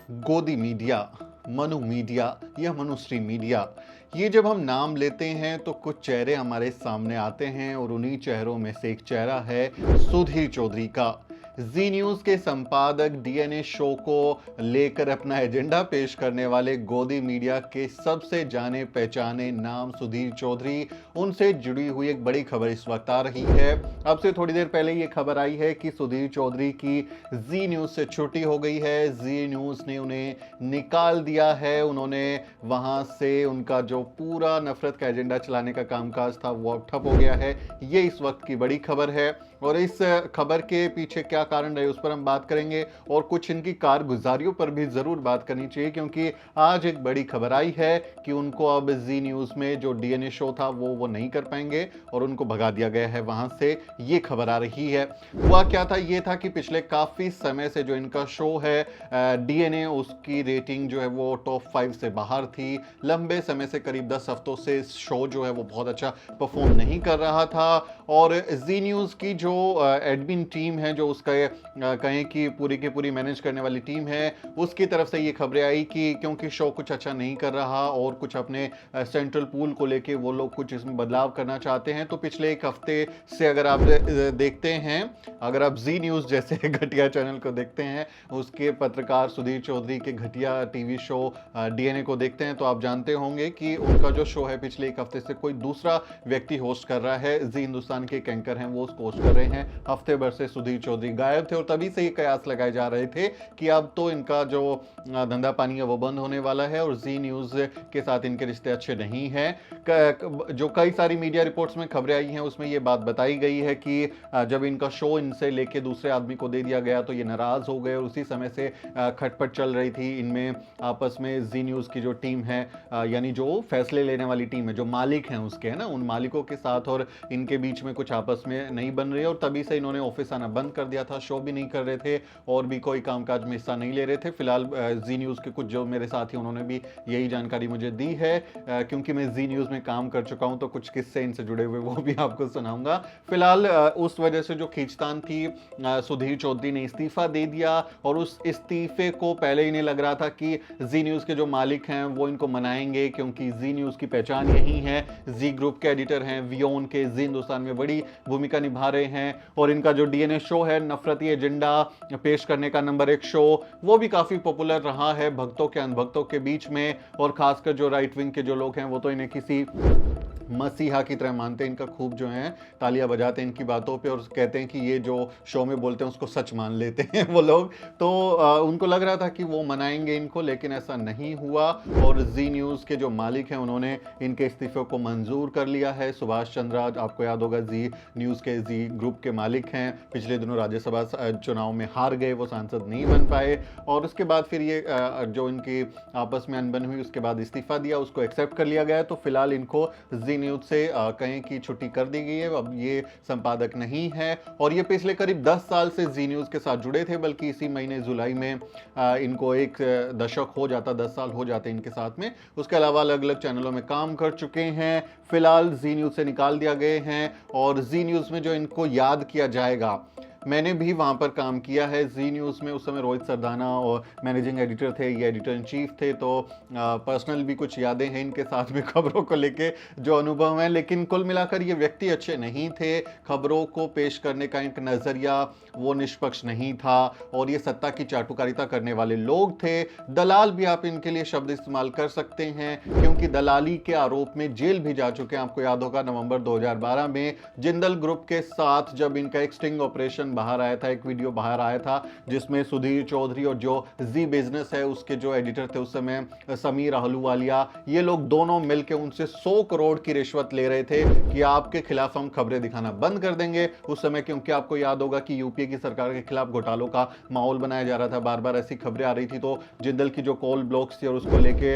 गोदी media, Manu media या Manushree media, ये जब हम नाम लेते हैं तो कुछ चेहरे हमारे सामने आते हैं और उन्हीं चेहरों में से एक चेहरा है सुधीर चौधरी का। जी न्यूज़ के संपादक डीएनए शो को लेकर अपना एजेंडा पेश करने वाले गोदी मीडिया के सबसे जाने पहचाने नाम सुधीर चौधरी, उनसे जुड़ी हुई एक बड़ी खबर इस वक्त आ रही है। अब से थोड़ी देर पहले ये खबर आई है कि सुधीर चौधरी की जी न्यूज़ से छुट्टी हो गई है। जी न्यूज़ ने उन्हें निकाल दिया है। उन्होंने वहां से उनका जो पूरा नफरत का एजेंडा चलाने का कामकाज था वो अब ठप हो गया है। ये इस वक्त की बड़ी खबर है और इस खबर के पीछे क्या कारण रहे उस पर हम बात करेंगे और कुछ इनकी कारगुजारियों पर भी जरूर बात करनी चाहिए, क्योंकि आज एक बड़ी खबर आई है कि उनको अब जी न्यूज़ में जो डीएनए शो था वो नहीं कर पाएंगे और उनको भगा दिया गया है वहां से। ये खबर आ रही है। हुआ क्या था, ये था कि पिछले काफी समय से जो इनका शो है डीएनए, उसकी रेटिंग जो है वो टॉप 5 से बाहर थी। लंबे समय से करीब 10 हफ्तों से शो जो है वो बहुत अच्छा परफॉर्म नहीं कर रहा था और जी न्यूज़ की जो एडमिन टीम है, जो उसका कहें कि पूरी की पूरी मैनेज करने वाली टीम है, उसकी तरफ से ये खबरें आई कि क्योंकि शो कुछ अच्छा नहीं कर रहा और कुछ अपने सेंट्रल पूल को लेके वो लोग कुछ इसमें बदलाव करना चाहते हैं। तो पिछले एक हफ्ते से अगर आप देखते हैं, अगर आप जी न्यूज़ जैसे घटिया चैनल को देखते हैं, उसके पत्रकार सुधीर चौधरी के घटिया टीवी शो डीएनए को देखते हैं, तो आप जानते होंगे कि उनका जो शो है पिछले एक हफ्ते से कोई दूसरा व्यक्ति होस्ट कर रहा है। जी हिंदुस्तान के एक एंकर हैं, वो उसको होस्ट कर रहे हैं। हफ्ते भर से सुधीर चौधरी गायब थे और तभी से ये कयास लगाए जा रहे थे कि अब तो इनका जो धंधा पानी है वो बंद होने वाला है और जी न्यूज़ के साथ इनके रिश्ते अच्छे नहीं हैं। जो कई सारी मीडिया रिपोर्ट्स में खबरें आई हैं उसमें ये बात बताई गई है कि जब इनका शो इनसे लेके दूसरे आदमी को दे दिया गया तो ये नाराज हो गए और उसी समय से खटपट चल रही थी इनमें आपस में। जी न्यूज़ की जो टीम है, यानी जो फैसले लेने वाली टीम है, जो मालिक हैं उसके, है ना, उन मालिकों के साथ और इनके बीच में कुछ आपस में नहीं बन रही और तभी से इन्होंने ऑफिस आना बंद कर दिया था। शो भी नहीं कर रहे थे और भी कोई कामकाज में हिस्सा नहीं ले रहे थे। फिलहाल जी न्यूज़ के कुछ जो मेरे साथी उन्होंने भी यही जानकारी मुझे दी है, क्योंकि मैं जी न्यूज़ में काम कर चुका हूं तो कुछ किस्से इनसे जुड़े हुए वो भी आपको सुनाऊंगा। फिलहाल उस वजह से जो खींचतान थी, सुधीर चौधरी ने इस्तीफा दे दिया और उस इस्तीफे को पहले इन्हें लग रहा था कि जी न्यूज़ के जो मालिक हैं वो इनको मनाएंगे, क्योंकि जी न्यूज़ की पहचान यही है। जी ग्रुप के एडिटर हैं, वियोन के जी हिंदुस्तान में बड़ी भूमिका निभा रहे हैं और इनका जो डीएनए शो है, नफरती एजेंडा पेश करने का नंबर 1 शो, वो भी काफी पॉपुलर रहा है भक्तों के अनभक्तों के बीच में। और खासकर जो राइट विंग के जो लोग हैं वो तो इन्हें किसी मसीहा की तरह मानते हैं। इनका खूब जो है तालियां बजाते हैं इनकी बातों पे और कहते हैं कि ये जो शो में बोलते हैं उसको सच मान लेते हैं वो लोग। तो उनको लग रहा था कि वो मनाएंगे इनको, लेकिन ऐसा नहीं हुआ और जी न्यूज़ के जो मालिक हैं उन्होंने इनके इस्तीफे को मंजूर कर लिया है। सुभाष चंद्रा, आपको याद होगा, जी न्यूज़ के जी ग्रुप के मालिक हैं, पिछले दिनों राज्यसभा चुनाव में हार गए, वो सांसद नहीं बन पाए और उसके बाद फिर ये जो इनकी आपस में अनबन हुई उसके बाद इस्तीफा दिया, उसको एक्सेप्ट कर लिया गया। तो फिलहाल इनको जी न्यूज़ से कहें कि छुट्टी कर दी गई है। अब ये संपादक नहीं है और ये पिछले करीब 10 साल से जी न्यूज़ के साथ जुड़े थे, बल्कि इसी महीने जुलाई में इनको एक दशक हो जाता, 10 साल हो जाते इनके साथ में। उसके अलावा अलग अलग चैनलों में काम कर चुके हैं। फिलहाल जी न्यूज़ से निकाल दिया गए हैं और जी न्यूज़ में जो इनको याद किया जाएगा, मैंने भी वहाँ पर काम किया है जी न्यूज़ में। उस समय रोहित सरदाना और मैनेजिंग एडिटर थे, ये एडिटर इन चीफ थे, तो पर्सनल भी कुछ यादें हैं इनके साथ में खबरों को लेके जो अनुभव हैं। लेकिन कुल मिलाकर ये व्यक्ति अच्छे नहीं थे। खबरों को पेश करने का एक नज़रिया वो निष्पक्ष नहीं था और ये सत्ता की चाटुकारिता करने वाले लोग थे। दलाल भी आप इनके लिए शब्द इस्तेमाल कर सकते हैं, क्योंकि दलाली के आरोप में जेल भी जा चुके हैं। आपको याद होगा नवंबर 2012 में जिंदल ग्रुप के साथ जब इनका एक स्टिंग ऑपरेशन बाहर आया था, एक वीडियो बाहर आया था जिसमें सुधीर चौधरी और जो जी बिजनेस है उसके जो एडिटर थे उस समय समीर अहलूवालिया, ये लोग दोनों मिलकर उनसे 100 करोड़ की रिश्वत ले रहे थे कि आपके खिलाफ हम खबरें दिखाना बंद कर देंगे उस समय। क्योंकि आपको याद होगा कि यूपीए की सरकार के खिलाफ घोटालों का माहौल बनाया जा रहा था, बार बार ऐसी खबरें आ रही थी। तो जिंदल की जो कॉल ब्लॉक्स थी और उसको लेके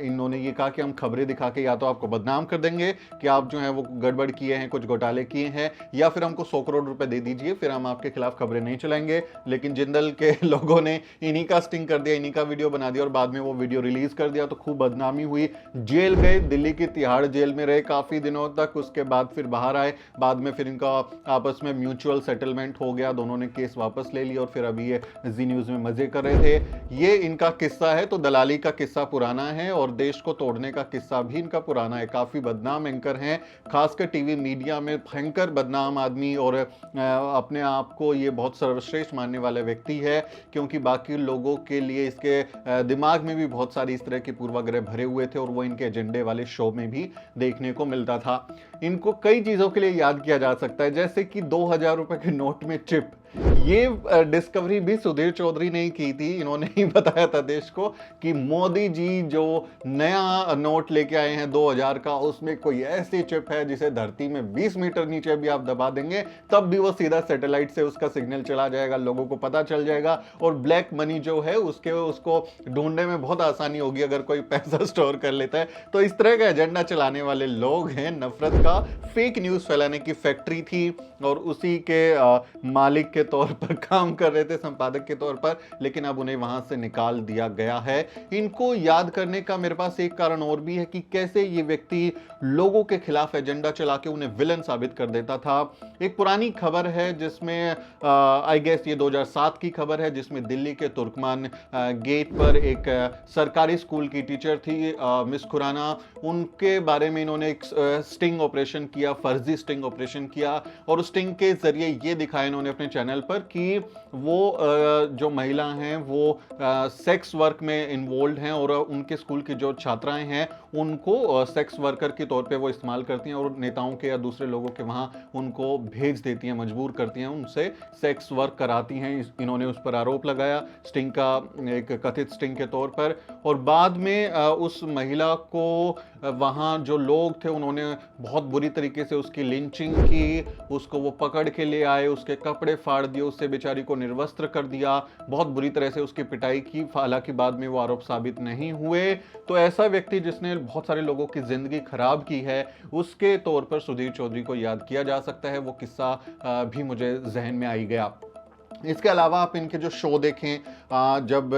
इन्होंने ये कहा कि हम खबरें दिखा के या तो आपको बदनाम कर देंगे कि आप जो है वो गड़बड़ किए हैं, कुछ घोटाले किए हैं, या फिर हमको 100 करोड़ रुपए दे दीजिए, फिर हम हम आपके खिलाफ खबरें नहीं चलाएंगे, लेकिन जिंदल के लोगों ने इन्हीं का स्टिंग कर दिया, इन्हीं का वीडियो बना दिया और बाद में वो वीडियो रिलीज कर दिया, तो खूब बदनामी हुई। जेल गए, दिल्ली की तिहाड़ जेल में रहे काफी दिनों तक, उसके बाद फिर बाहर आए, बाद में फिर इनका आपस में म्यूचुअल सेटलमेंट हो गया, दोनों ने केस वापस ले लिया और फिर अभी ये जी न्यूज में मजे कर रहे थे। ये इनका किस्सा है, तो दलाली का किस्सा पुराना है और देश को तोड़ने का किस्सा भी इनका पुराना है। काफी बदनाम एंकर हैं, खासकर टीवी मीडिया में भयंकर बदनाम आदमी, और अपने आप को ये बहुत सर्वश्रेष्ठ मानने वाला व्यक्ति है, क्योंकि बाकी लोगों के लिए इसके दिमाग में भी बहुत सारी इस तरह के पूर्वाग्रह भरे हुए थे और वो इनके एजेंडे वाले शो में भी देखने को मिलता था। इनको कई चीजों के लिए याद किया जा सकता है, जैसे कि 2000 रुपए के नोट में चिप। ये डिस्कवरी भी सुधीर चौधरी ने ही की थी। इन्होंने ही बताया था देश को कि मोदी जी जो नया नोट लेके आए हैं 2000 का, उसमें कोई ऐसी चिप है जिसे धरती में 20 मीटर नीचे भी आप दबा देंगे तब भी वो सीधा सैटेलाइट से उसका सिग्नल चला जाएगा, लोगों को पता चल जाएगा और ब्लैक मनी जो है उसको ढूंढने में बहुत आसानी होगी अगर कोई पैसा स्टोर कर लेता है। तो इस तरह का एजेंडा चलाने वाले लोग हैं। नफरत का फेक न्यूज फैलाने की फैक्ट्री थी और उसी के मालिक के तौर पर काम कर रहे थे, संपादक के तौर पर, लेकिन अब उन्हें वहां से निकाल दिया गया है। इनको याद करने का मेरे पास एक कारण और भी है कि कैसे ये व्यक्ति लोगों के खिलाफ एजेंडा चला के उन्हें विलन साबित कर देता था। एक पुरानी खबर है जिसमें आई गेस ये 2007 की खबर है, जिसमें दिल्ली के तुर्कमान गेट पर एक सरकारी स्कूल की टीचर थी मिस खुराना, उनके बारे में इन्होंने एक स्टिंग ऑपरेशन किया, फर्जी स्टिंग ऑपरेशन किया और स्टिंग के जरिए ये दिखाया इन्होंने अपने चैनल पर कि वो जो महिला हैं वो सेक्स वर्क में इन्वॉल्व हैं और उनके स्कूल की जो छात्राएं हैं उनको सेक्स वर्कर के तौर पे वो इस्तेमाल करती हैं और नेताओं के या दूसरे लोगों के वहां उनको भेज देती हैं, मजबूर करती हैं, उनसे सेक्स वर्क कराती हैं। इन्होंने उस पर आरोप लगाया स्टिंग का, एक कथित स्टिंग के तौर पर। और बाद में उस महिला को वहां जो लोग थे उन्होंने बहुत बुरी तरीके से उसकी लिंचिंग की, उसको वो पकड़ के ले आए, उसके कपड़े फाड़ दिए, उससे बेचारी को निर्वस्त्र कर दिया, बहुत बुरी तरह से उसकी पिटाई की। हालांकि बाद में वो आरोप साबित नहीं हुए। तो ऐसा व्यक्ति जिसने बहुत सारे लोगों की जिंदगी खराब की है, उसके तौर पर सुधीर चौधरी को याद किया जा सकता है। वो किस्सा भी मुझे जहन में आई गया। इसके अलावा आप इनके जो शो देखें, जब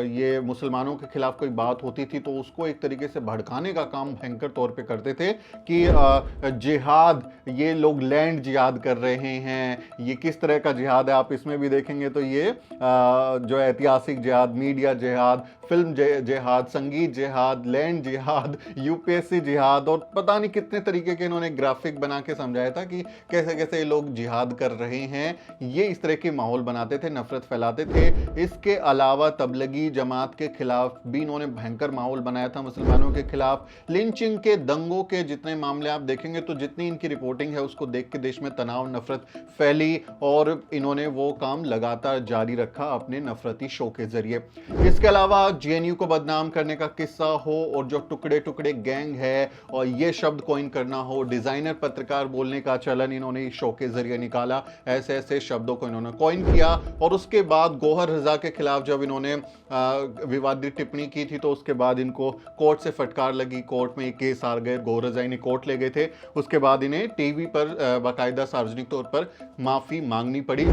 ये मुसलमानों के खिलाफ कोई बात होती थी तो उसको एक तरीके से भड़काने का काम भयंकर तौर पे करते थे कि जिहाद, ये लोग लैंड जिहाद कर रहे हैं, ये किस तरह का जिहाद है। आप इसमें भी देखेंगे तो ये जो ऐतिहासिक जिहाद, मीडिया जिहाद, फिल्म जिहाद, संगीत जिहाद, लैंड जिहाद, यूपीएससी जिहाद और पता नहीं कितने तरीके के इन्होंने ग्राफिक बना के समझाया था कि कैसे कैसे ये लोग जिहाद कर रहे हैं। ये इस तरह के माहौल बनाते थे, नफरत फैलाते थे। इसके अलावा तबलीगी जमात के खिलाफ भी इन्होंने भयंकर माहौल बनाया था, मुसलमानों के खिलाफ। लिंचिंग के, दंगों के जितने मामले आप देखेंगे तो जितनी इनकी रिपोर्टिंग है उसको देख के देश में तनाव, नफरत फैली और इन्होंने वो काम लगातार जारी रखा अपने नफरती शो के जरिए। इसके अलावा जेएनयू को बदनाम करने का किस्सा हो और जो टुकड़े टुकड़े गैंग है और ये शब्द कॉइन करना हो, डिजाइनर पत्रकार बोलने का चलन इन्होंने इस शो के जरिए निकाला। ऐसे ऐसे शब्दों को इन्होंने कॉइन किया। और उसके बाद गौहर रजा के खिलाफ जब इन्होंने विवादित टिप्पणी की थी तो उसके बाद इनको कोर्ट से फटकार लगी, कोर्ट में एक केस हार गए, गौहर रजा इन्हें कोर्ट ले गए थे। उसके बाद इन्हें टीवी पर बाकायदा सार्वजनिक तौर पर माफी मांगनी पड़ी।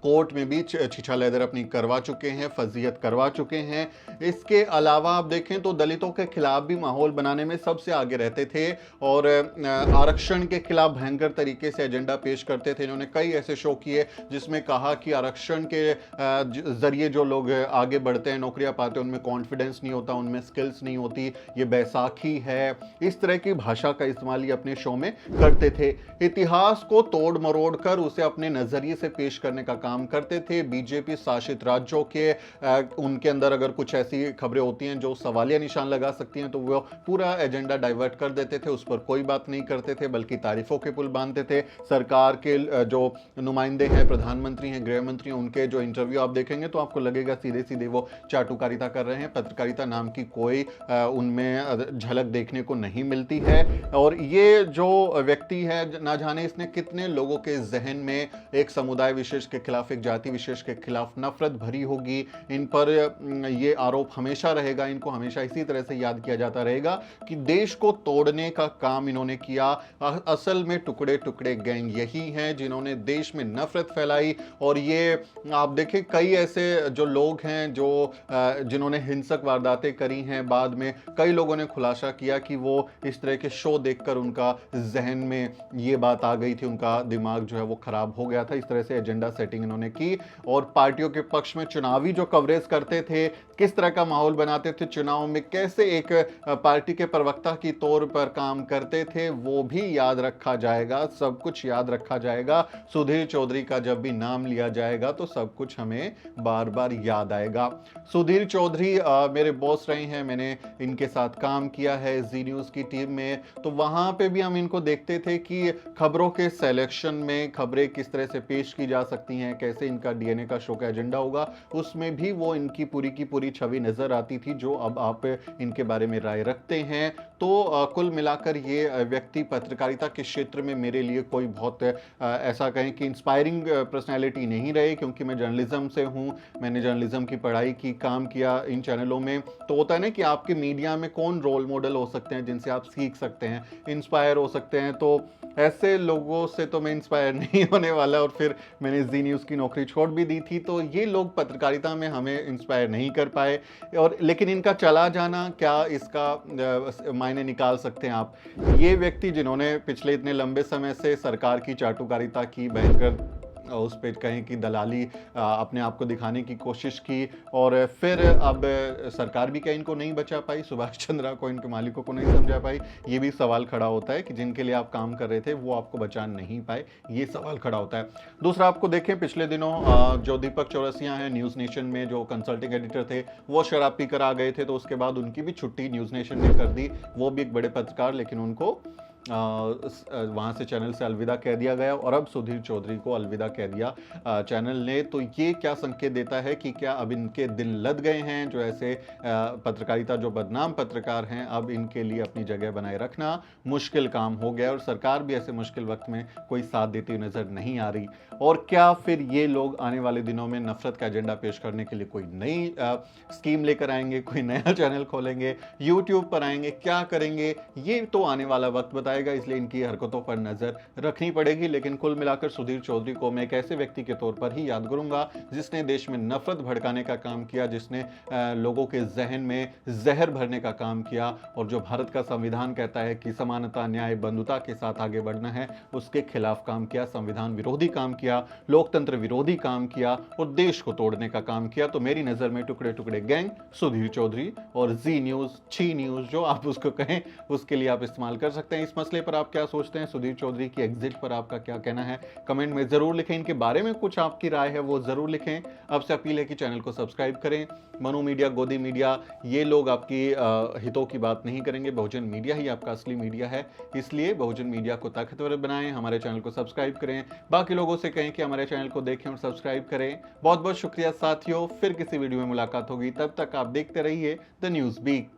कोर्ट में भी छिछा लेदर अपनी करवा चुके हैं, फजीहत करवा चुके हैं। इसके अलावा आप देखें तो दलितों के खिलाफ भी माहौल बनाने में सबसे आगे रहते थे और आरक्षण के खिलाफ भयंकर तरीके से एजेंडा पेश करते थे। इन्होंने कई ऐसे शो किए जिसमें कहा कि आरक्षण के जरिए जो लोग आगे बढ़ते हैं, नौकरियां पाते हैं, उनमें कॉन्फिडेंस नहीं होता, उनमें स्किल्स नहीं होती, ये बैसाखी है। इस तरह की भाषा का इस्तेमाल ये अपने शो में करते थे। इतिहास को तोड़ मरोड़ कर उसे अपने नजरिए से पेश करने का काम करते थे। बीजेपी शासित राज्यों के उनके अंदर अगर कुछ ऐसी खबरें होती हैं जो सवालिया निशान लगा सकती हैं तो वो पूरा एजेंडा डाइवर्ट कर देते थे, उस पर कोई बात नहीं करते थे बल्कि तारीफों के पुल बांधते थे। सरकार के जो नुमाइंदे हैं, प्रधानमंत्री हैं, गृह मंत्री हैं, उनके जो इंटरव्यू आप देखेंगे तो आपको लगेगा सीधे सीधे वो चाटुकारिता कर रहे हैं। पत्रकारिता नाम की कोई उनमें झलक देखने को नहीं मिलती है। और ये जो व्यक्ति है, ना जाने इसने कितने लोगों के जहन में एक समुदाय विशेष के खिलाफ खिलाफ, एक जाति विशेष के खिलाफ नफरत भरी होगी। इन पर ये आरोप हमेशा रहेगा, इनको हमेशा इसी तरह से याद किया जाता रहेगा कि देश को तोड़ने का काम इन्होंने किया। असल में टुकड़े टुकड़े गैंग यही हैं जिन्होंने देश में नफरत फैलाई। और ये आप देखें कई ऐसे जो लोग हैं जो जिन्होंने हिंसक वारदातें करी हैं, बाद में कई लोगों ने खुलासा किया कि वो इस तरह के शो देखकर उनका जहन में ये बात आ गई थी, उनका दिमाग जो है वो खराब हो गया था। इस तरह से एजेंडा सेटिंग इन्होंने की और पार्टियों के पक्ष में चुनावी जो कवरेज करते थे, किस तरह का माहौल बनाते थे चुनाव में, कैसे एक पार्टी के प्रवक्ता की तौर पर काम करते थे, वो भी याद रखा जाएगा। सब कुछ याद रखा जाएगा। सुधीर चौधरी का जब भी नाम लिया जाएगा तो सब कुछ हमें बार बार याद आएगा। सुधीर चौधरी मेरे बॉस रहे हैं, मैंने इनके साथ काम किया है जी न्यूज़ की टीम में। तो वहां पे भी हम इनको देखते थे कि खबरों के सिलेक्शन में खबरें किस तरह से पेश की जा सकती हैं, कैसे इनका डीएनए का शो का एजेंडा होगा, उसमें भी वो इनकी पूरी की पूरी छवि नजर आती थी जो अब आप इनके बारे में राय रखते हैं। तो कुल मिलाकर ये व्यक्ति पत्रकारिता के क्षेत्र में मेरे लिए कोई बहुत ऐसा कहें कि इंस्पायरिंग पर्सनैलिटी नहीं रहे, क्योंकि मैं जर्नलिज्म से हूँ, मैंने जर्नलिज्म की पढ़ाई की, काम किया इन चैनलों में। तो होता है ना कि आपके मीडिया में कौन रोल मॉडल हो सकते हैं जिनसे आप सीख सकते हैं, इंस्पायर हो सकते हैं। तो ऐसे लोगों से तो मैं इंस्पायर नहीं होने वाला और फिर मैंने जी न्यूज़ की नौकरी छोड़ भी दी थी। तो ये लोग पत्रकारिता में हमें इंस्पायर नहीं कर पाए। और लेकिन इनका चला जाना क्या इसका मायने निकाल सकते हैं आप? ये व्यक्ति जिन्होंने पिछले इतने लंबे समय से सरकार की चाटुकारिता की, भयंकर उस पे कहें कि दलाली अपने आप को दिखाने की कोशिश की, और फिर अब सरकार भी क्या इनको नहीं बचा पाई, सुभाष चंद्रा को, इनके मालिकों को नहीं समझा पाई? ये भी सवाल खड़ा होता है कि जिनके लिए आप काम कर रहे थे वो आपको बचा नहीं पाए, ये सवाल खड़ा होता है। दूसरा, आपको देखें पिछले दिनों जो दीपक चौरसिया हैं न्यूज़ नेशन में, जो कंसल्टिंग एडिटर थे, वो शराब पीकर आ गए थे। तो उसके बाद उनकी भी छुट्टी न्यूज़ नेशन ने कर दी। वो भी एक बड़े पत्रकार, लेकिन उनको वहाँ से चैनल से अलविदा कह दिया गया और अब सुधीर चौधरी को अलविदा कह दिया चैनल ने। तो ये क्या संकेत देता है कि क्या अब इनके दिन लद गए हैं? जो ऐसे पत्रकारिता, जो बदनाम पत्रकार हैं, अब इनके लिए अपनी जगह बनाए रखना मुश्किल काम हो गया और सरकार भी ऐसे मुश्किल वक्त में कोई साथ देती हुई नजर नहीं आ रही। और क्या फिर ये लोग आने वाले दिनों में नफरत का एजेंडा पेश करने के लिए कोई नई स्कीम लेकर आएंगे, कोई नया चैनल खोलेंगे, यूट्यूब पर आएंगे, क्या करेंगे? ये तो आने वाला वक्त बताएगा, इसलिए इनकी हरकतों पर नजर रखनी पड़ेगी। लेकिन कुल मिलाकर सुधीर चौधरी को मैं एक ऐसे व्यक्ति के तौर पर ही याद करूंगा जिसने देश में नफरत भड़काने का काम किया, जिसने लोगों के जहन में जहर भरने का काम किया, और जो भारत का संविधान कहता है कि समानता, न्याय, बंधुता के साथ आगे बढ़ना है, उसके खिलाफ काम किया, संविधान विरोधी काम किया, लोकतंत्र विरोधी काम किया और देश को तोड़ने का काम किया। तो मेरी नजर में टुकड़े टुकड़े गैंग सुधीर चौधरी और जी न्यूज़, छी न्यूज़, जो आप उसको कहें, उसके लिए आप इस्तेमाल कर सकते हैं। इस मसले पर आप क्या सोचते हैं? सुधीर चौधरी की एग्जिट पर आपका क्या कहना है? कमेंट में जरूर लिखें। इनके बारे में कुछ आपकी राय है वो जरूर लिखें। आपसे अपील है कि चैनल को सब्सक्राइब करें। मनु मीडिया, गोदी मीडिया, ये लोग आपकी हितों की बात नहीं करेंगे। बहुजन मीडिया ही आपका असली मीडिया है, इसलिए बहुजन मीडिया को ताकतवर बनाएं, हमारे चैनल को सब्सक्राइब करें, बाकी लोगों से कहें कि हमारे चैनल को देखें और सब्सक्राइब करें। बहुत बहुत शुक्रिया साथियों, फिर किसी वीडियो में मुलाकात होगी, तब तक आप देखते रहिए द न्यूज़ बीक।